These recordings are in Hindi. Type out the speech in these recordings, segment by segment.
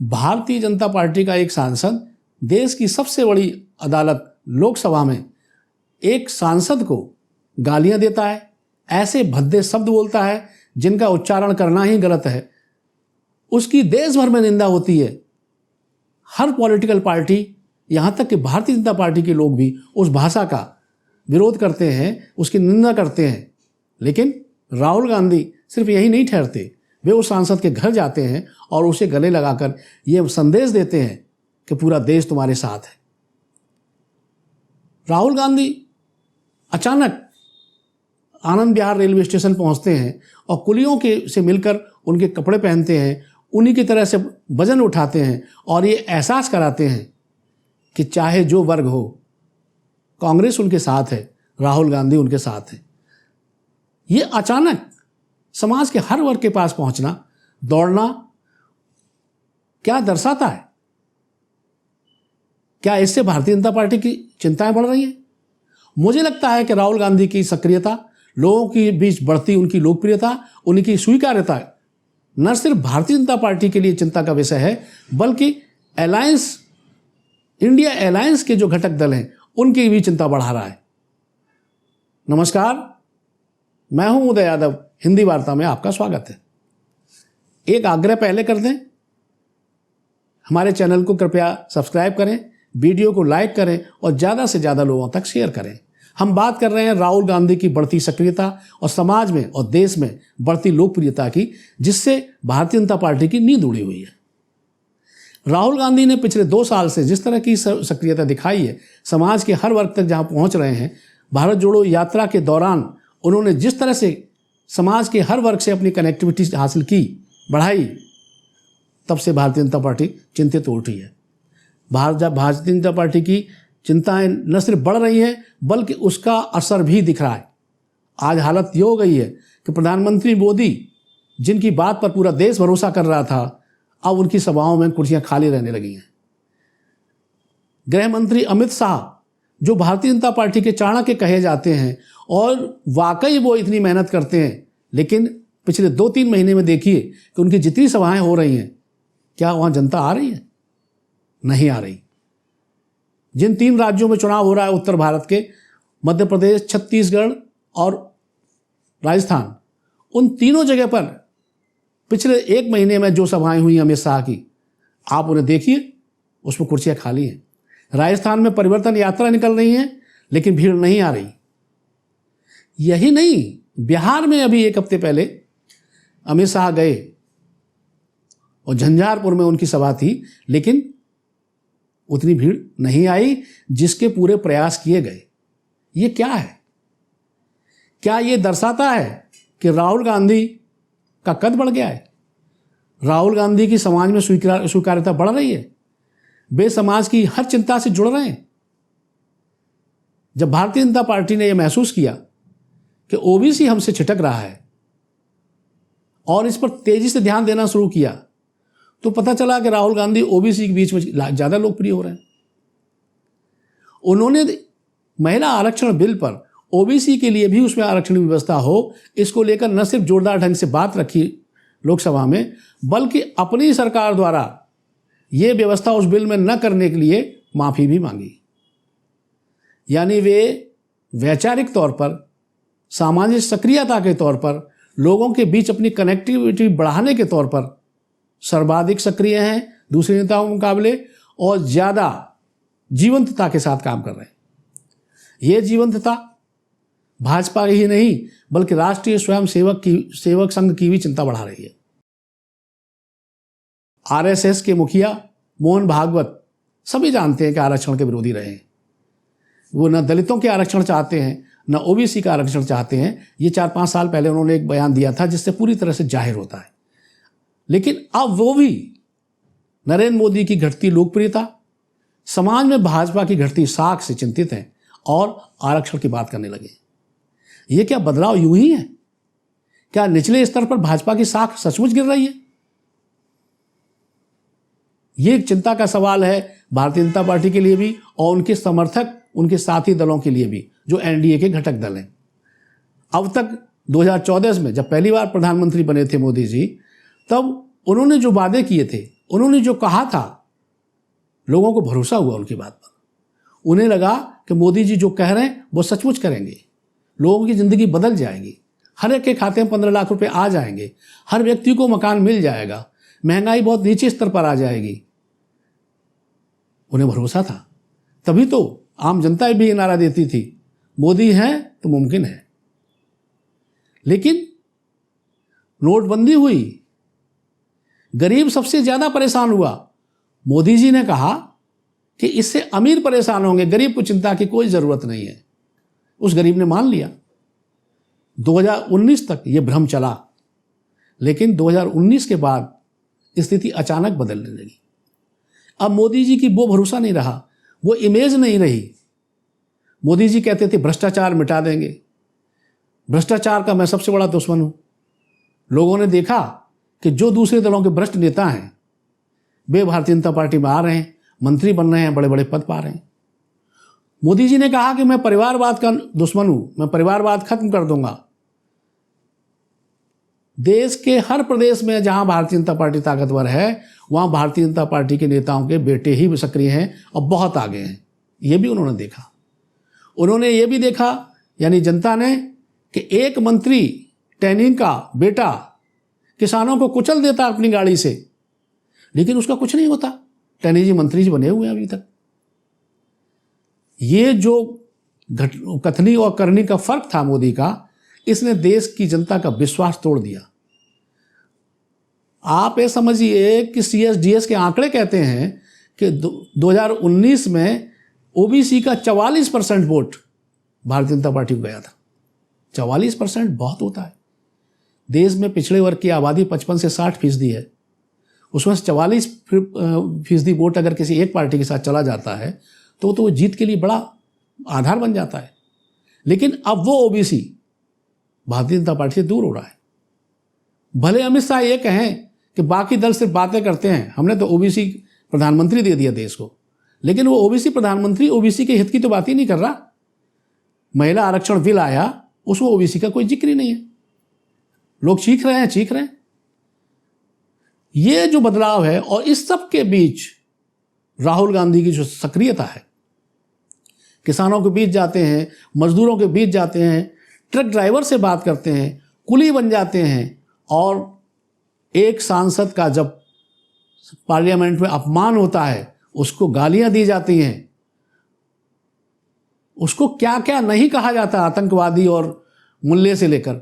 भारतीय जनता पार्टी का एक सांसद देश की सबसे बड़ी अदालत लोकसभा में एक सांसद को गालियां देता है, ऐसे भद्दे शब्द बोलता है जिनका उच्चारण करना ही गलत है। उसकी देश भर में निंदा होती है। हर पॉलिटिकल पार्टी, यहाँ तक कि भारतीय जनता पार्टी के लोग भी उस भाषा का विरोध करते हैं, उसकी निंदा करते हैं। लेकिन राहुल गांधी सिर्फ यही नहीं ठहरते, वे उस सांसद के घर जाते हैं और उसे गले लगाकर ये संदेश देते हैं कि पूरा देश तुम्हारे साथ है। राहुल गांधी अचानक आनंद विहार रेलवे स्टेशन पहुंचते हैं और कुलियों के से मिलकर उनके कपड़े पहनते हैं, उन्हीं की तरह से वजन उठाते हैं और ये एहसास कराते हैं कि चाहे जो वर्ग हो, कांग्रेस उनके साथ है, राहुल गांधी उनके साथ है। ये अचानक समाज के हर वर्ग के पास पहुंचना, दौड़ना क्या दर्शाता है? क्या इससे भारतीय जनता पार्टी की चिंताएं बढ़ रही हैं? मुझे लगता है कि राहुल गांधी की सक्रियता, लोगों के बीच बढ़ती उनकी लोकप्रियता, उनकी स्वीकार्यता न सिर्फ भारतीय जनता पार्टी के लिए चिंता का विषय है, बल्कि अलायंस, इंडिया अलायंस के जो घटक दल हैं उनकी भी चिंता बढ़ा रहा है। नमस्कार, मैं हूं उदय यादव, हिंदी वार्ता में आपका स्वागत है। एक आग्रह पहले कर दें, हमारे चैनल को कृपया सब्सक्राइब करें, वीडियो को लाइक करें और ज़्यादा से ज़्यादा लोगों तक शेयर करें। हम बात कर रहे हैं राहुल गांधी की बढ़ती सक्रियता और समाज में और देश में बढ़ती लोकप्रियता की, जिससे भारतीय जनता पार्टी की नींद उड़ी हुई है। राहुल गांधी ने पिछले 2 साल से जिस तरह की सक्रियता दिखाई है, समाज के हर वर्ग तक जहां पहुंच रहे हैं, भारत जोड़ो यात्रा के दौरान उन्होंने जिस तरह से समाज के हर वर्ग से अपनी कनेक्टिविटी हासिल की, बढ़ाई, तब से भारतीय जनता पार्टी चिंतित हो उठी है। भारतीय जनता पार्टी की चिंताएं न सिर्फ बढ़ रही हैं, बल्कि उसका असर भी दिख रहा है। आज हालत ये हो गई है कि प्रधानमंत्री मोदी, जिनकी बात पर पूरा देश भरोसा कर रहा था, अब उनकी सभाओं में कुर्सियां खाली रहने लगी हैं। गृह मंत्री अमित शाह, जो भारतीय जनता पार्टी के चाणक्य कहे जाते हैं और वाकई वो इतनी मेहनत करते हैं, लेकिन पिछले 2-3 महीने में देखिए कि उनकी जितनी सभाएं हो रही हैं, क्या वहाँ जनता आ रही है? नहीं आ रही। जिन 3 राज्यों में चुनाव हो रहा है उत्तर भारत के, मध्य प्रदेश, छत्तीसगढ़ और राजस्थान, उन तीनों जगह पर पिछले 1 महीने में जो सभाएं हुई अमित शाह की, आप उन्हें देखिए, उसमें कुर्सियां खाली हैं। राजस्थान में परिवर्तन यात्रा निकल रही है, लेकिन भीड़ नहीं आ रही। यही नहीं, बिहार में अभी 1 हफ्ते पहले अमित शाह गए और झंझारपुर में उनकी सभा थी, लेकिन उतनी भीड़ नहीं आई जिसके पूरे प्रयास किए गए। ये क्या है? क्या ये दर्शाता है कि राहुल गांधी का कद बढ़ गया है? राहुल गांधी की समाज में स्वीकार्यता बढ़ रही है? वे समाज की हर चिंता से जुड़ रहे हैं? जब भारतीय जनता पार्टी ने यह महसूस किया कि ओबीसी हमसे छिटक रहा है और इस पर तेजी से ध्यान देना शुरू किया, तो पता चला कि राहुल गांधी ओबीसी के बीच में ज़्यादा लोकप्रिय हो रहे हैं। उन्होंने महिला आरक्षण बिल पर ओबीसी के लिए भी उसमें आरक्षण की व्यवस्था हो, इसको लेकर न सिर्फ जोरदार ढंग से बात रखी लोकसभा में, बल्कि अपनी सरकार द्वारा ये व्यवस्था उस बिल में न करने के लिए माफ़ी भी मांगी। यानी वे वैचारिक तौर पर, सामाजिक सक्रियता के तौर पर, लोगों के बीच अपनी कनेक्टिविटी बढ़ाने के तौर पर सर्वाधिक सक्रिय हैं दूसरे नेताओं के मुकाबले और ज़्यादा जीवंतता के साथ काम कर रहे हैं। ये जीवंतता भाजपा ही नहीं, बल्कि राष्ट्रीय स्वयं सेवक संघ की भी चिंता बढ़ा रही है। आरएसएस के मुखिया मोहन भागवत सभी जानते हैं कि आरक्षण के विरोधी रहे हैं। वो न दलितों के आरक्षण चाहते हैं, न ओबीसी का आरक्षण चाहते हैं। ये 4-5 साल पहले उन्होंने एक बयान दिया था जिससे पूरी तरह से जाहिर होता है। लेकिन अब वो भी नरेंद्र मोदी की घटती लोकप्रियता, समाज में भाजपा की घटती साख से चिंतित हैं और आरक्षण की बात करने लगे। ये क्या बदलाव यूं ही है? क्या निचले स्तर पर भाजपा की साख सचमुच गिर रही है? ये एक चिंता का सवाल है भारतीय जनता पार्टी के लिए भी और उनके समर्थक, उनके साथी दलों के लिए भी, जो एनडीए के घटक दल हैं। अब तक 2014 में जब पहली बार प्रधानमंत्री बने थे मोदी जी, तब उन्होंने जो वादे किए थे उन्होंने जो कहा था, लोगों को भरोसा हुआ उनकी बात पर। उन्हें लगा कि मोदी जी जो कह रहे हैं वो सचमुच करेंगे, लोगों की ज़िंदगी बदल जाएगी, हर एक के खाते में 15 लाख रुपए आ जाएंगे, हर व्यक्ति को मकान मिल जाएगा, महंगाई बहुत नीचे स्तर पर आ जाएगी। उन्हें भरोसा था, तभी तो आम जनता भी ये नारा देती थी, मोदी हैं तो मुमकिन है। लेकिन नोटबंदी हुई, गरीब सबसे ज़्यादा परेशान हुआ। मोदी जी ने कहा कि इससे अमीर परेशान होंगे, गरीब को चिंता की कोई ज़रूरत नहीं है। उस गरीब ने मान लिया। 2019 तक ये भ्रम चला, लेकिन 2019 के बाद स्थिति अचानक बदलने लगी। अब मोदी जी की वो भरोसा नहीं रहा, वो इमेज नहीं रही। मोदी जी कहते थे भ्रष्टाचार मिटा देंगे, भ्रष्टाचार का मैं सबसे बड़ा दुश्मन हूँ। लोगों ने देखा कि जो दूसरे दलों के भ्रष्ट नेता हैं वे भारतीय जनता पार्टी में आ रहे हैं, मंत्री बन रहे हैं, बड़े बड़े पद पा रहे हैं। मोदी जी ने कहा कि मैं परिवारवाद का दुश्मन हूँ, मैं परिवारवाद खत्म कर दूंगा। देश के हर प्रदेश में जहां भारतीय जनता पार्टी ताकतवर है वहां भारतीय जनता पार्टी के नेताओं के बेटे ही सक्रिय हैं और बहुत आगे हैं। ये भी उन्होंने देखा। उन्होंने ये भी देखा, यानी जनता ने, कि एक मंत्री टैनिंग का बेटा किसानों को कुचल देता अपनी गाड़ी से, लेकिन उसका कुछ नहीं होता। टैनी जी मंत्री जी बने हुए हैं अभी तक। ये जो कथनी और करनी का फर्क था मोदी का, इसने देश की जनता का विश्वास तोड़ दिया। आप ये समझिए कि CSDS के आंकड़े कहते हैं कि 2019 में ओबीसी का 44% वोट भारतीय जनता पार्टी को गया था। 44% बहुत होता है। देश में पिछड़े वर्ग की आबादी 55 से 60% है, उसमें से 44% वोट अगर किसी एक पार्टी के साथ चला जाता है तो वो जीत के लिए बड़ा आधार बन जाता है। लेकिन अब वो ओबीसी भारतीय जनता पार्टी से दूर हो रहा है। भले अमित शाह ये कहें कि बाकी दल सिर्फ बातें करते हैं, हमने तो ओबीसी प्रधानमंत्री दे दिया देश को, लेकिन वो ओबीसी प्रधानमंत्री ओबीसी के हित की तो बात ही नहीं कर रहा। महिला आरक्षण बिल आया, उसमें ओबीसी का कोई जिक्र ही नहीं है। लोग चीख रहे हैं। ये जो बदलाव है, और इस सब के बीच राहुल गांधी की जो सक्रियता है, किसानों के बीच जाते हैं, मजदूरों के बीच जाते हैं, ट्रक ड्राइवर से बात करते हैं, कुली बन जाते हैं, और एक सांसद का जब पार्लियामेंट में अपमान होता है उसको गालियां दी जाती हैं, उसको क्या क्या नहीं कहा जाता, आतंकवादी और मुल्ले से लेकर।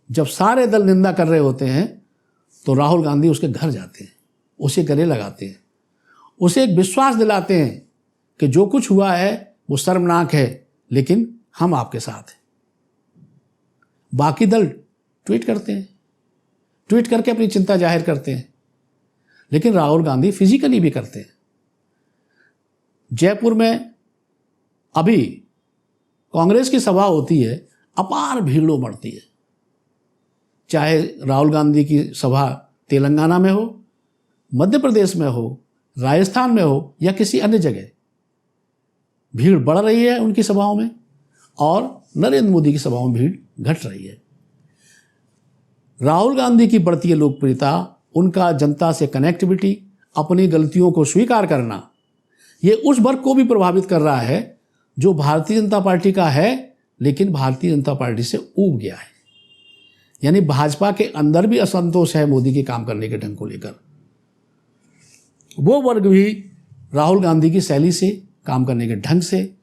जब सारे दल निंदा कर रहे होते हैं तो राहुल गांधी उसके घर जाते हैं, उसे गले लगाते हैं, उसे एक विश्वास दिलाते हैं कि जो कुछ हुआ है वो शर्मनाक है, लेकिन हम आपके साथ हैं। बाकी दल ट्वीट करते हैं, ट्वीट करके अपनी चिंता जाहिर करते हैं, लेकिन राहुल गांधी फिजिकली भी करते हैं। जयपुर में अभी कांग्रेस की सभा होती है, अपार भीड़ बढ़ती है। चाहे राहुल गांधी की सभा तेलंगाना में हो, मध्य प्रदेश में हो, राजस्थान में हो या किसी अन्य जगह, भीड़ बढ़ रही है उनकी सभाओं में, और नरेंद्र मोदी की सभाओं में भीड़ घट रही है। राहुल गांधी की बढ़ती लोकप्रियता, उनका जनता से कनेक्टिविटी, अपनी गलतियों को स्वीकार करना, ये उस वर्ग को भी प्रभावित कर रहा है जो भारतीय जनता पार्टी का है लेकिन भारतीय जनता पार्टी से ऊब गया है। यानी भाजपा के अंदर भी असंतोष है मोदी के काम करने के ढंग को लेकर। वो वर्ग भी राहुल गांधी की शैली से, काम करने के ढंग से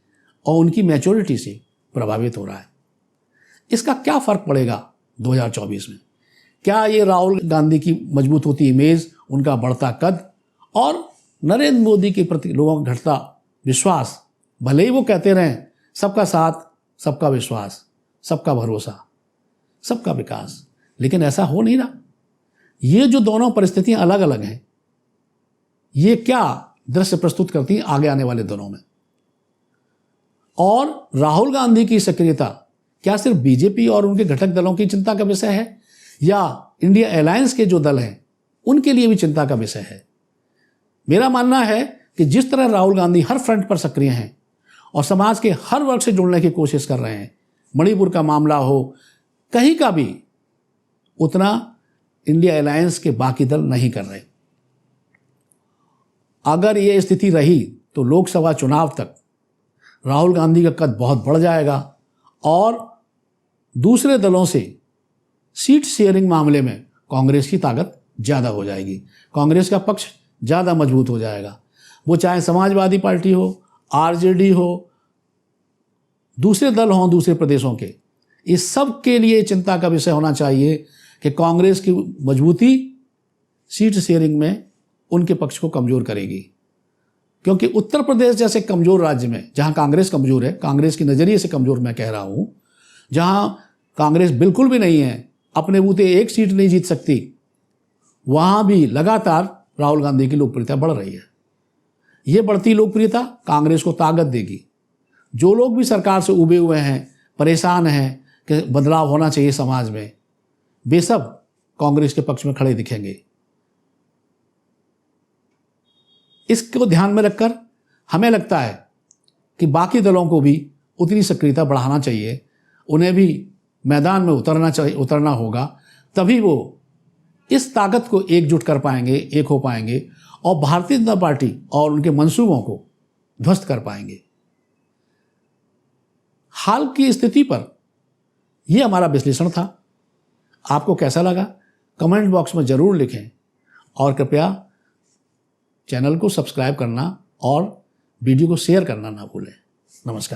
और उनकी मैच्योरिटी से प्रभावित हो रहा है। इसका क्या फर्क पड़ेगा 2024 में? क्या ये राहुल गांधी की मजबूत होती इमेज, उनका बढ़ता कद और नरेंद्र मोदी के प्रति लोगों का घटता विश्वास, भले ही वो कहते रहें सबका साथ, सबका विश्वास, सबका भरोसा, सबका विकास, लेकिन ऐसा हो नहीं रहा। ये जो दोनों परिस्थितियां अलग अलग हैं, ये क्या दृश्य प्रस्तुत करती हैं आगे आने वाले दिनों में? और राहुल गांधी की सक्रियता क्या सिर्फ बीजेपी और उनके घटक दलों की चिंता का विषय है, या इंडिया अलायंस के जो दल हैं उनके लिए भी चिंता का विषय है? मेरा मानना है कि जिस तरह राहुल गांधी हर फ्रंट पर सक्रिय हैं और समाज के हर वर्ग से जुड़ने की कोशिश कर रहे हैं, मणिपुर का मामला हो, कहीं का भी, उतना इंडिया अलायंस के बाकी दल नहीं कर रहे। अगर ये स्थिति रही तो लोकसभा चुनाव तक राहुल गांधी का कद बहुत बढ़ जाएगा और दूसरे दलों से सीट शेयरिंग मामले में कांग्रेस की ताकत ज़्यादा हो जाएगी, कांग्रेस का पक्ष ज़्यादा मजबूत हो जाएगा। वो चाहे समाजवादी पार्टी हो, आरजेडी हो, दूसरे दल हों दूसरे प्रदेशों के, इस सब के लिए चिंता का विषय होना चाहिए कि कांग्रेस की मजबूती सीट शेयरिंग में उनके पक्ष को कमज़ोर करेगी। क्योंकि उत्तर प्रदेश जैसे कमज़ोर राज्य में, जहां कांग्रेस कमज़ोर है, कांग्रेस के नज़रिए से कमज़ोर मैं कह रहा हूं, जहां कांग्रेस बिल्कुल भी नहीं है, अपने बूते एक सीट नहीं जीत सकती, वहां भी लगातार राहुल गांधी की लोकप्रियता बढ़ रही है। ये बढ़ती लोकप्रियता कांग्रेस को ताकत देगी। जो लोग भी सरकार से उबे हुए हैं, परेशान हैं कि बदलाव होना चाहिए समाज में, वे सब कांग्रेस के पक्ष में खड़े दिखेंगे। इसको ध्यान में रखकर हमें लगता है कि बाकी दलों को भी उतनी सक्रियता बढ़ाना चाहिए, उन्हें भी मैदान में उतरना होगा, तभी वो इस ताकत को एकजुट कर पाएंगे, एक हो पाएंगे और भारतीय जनता पार्टी और उनके मंसूबों को ध्वस्त कर पाएंगे। हाल की स्थिति पर यह हमारा विश्लेषण था। आपको कैसा लगा कमेंट बॉक्स में ज़रूर लिखें और कृपया चैनल को सब्सक्राइब करना और वीडियो को शेयर करना ना भूलें। नमस्कार।